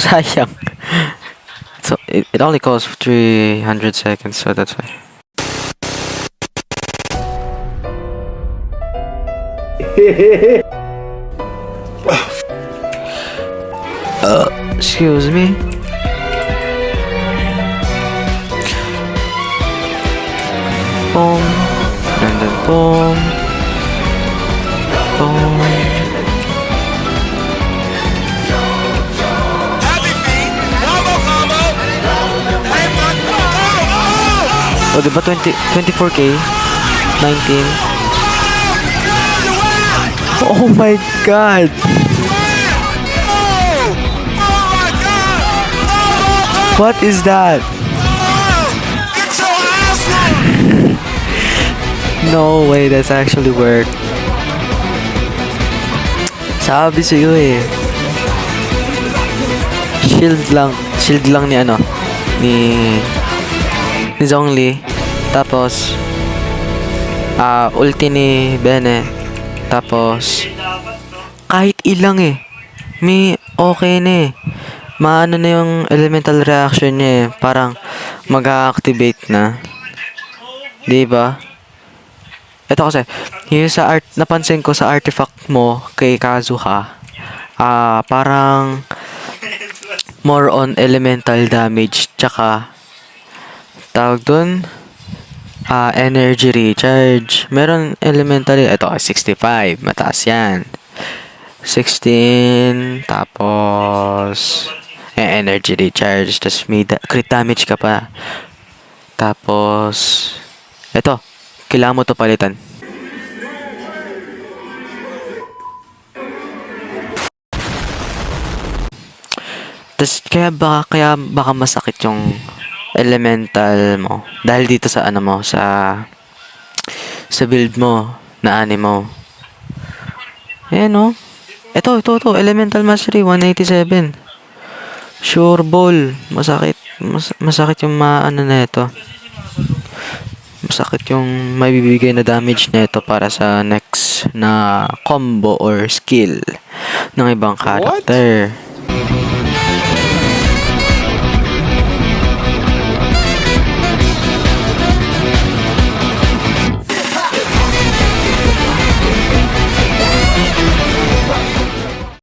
sayang. So, it only costs 300 seconds, so that's why. Excuse me. Boom. And then boom. Boom. Oh, diba 24k? 19? Oh my god! What is that? No way, that's actually worked. Sabi sa'yo eh. Shield lang ni ano, ni Zhongli. Tapos ulti ni Bene. Tapos kahit ilang eh. May okay na eh. Maano na yung elemental reaction niya eh. Parang mag-activate na. Diba? Ito kasi, yung sa napansin ko sa artifact mo kay Kazuha, parang more on elemental damage, tsaka tawag dun, energy recharge. Meron elemental, ito 65, mataas yan. 16, tapos energy recharge, tapos may crit damage ka pa. Tapos ito, kailangan mo to palitan. Tapos kaya baka masakit yung elemental mo dahil dito sa ano mo, sa build mo na animo. Ayan o. Ito, elemental mastery 187. Sure ball. Masakit yung maano na ito. Masakit yung mabibigay na damage nito para sa next na combo or skill ng ibang character. What?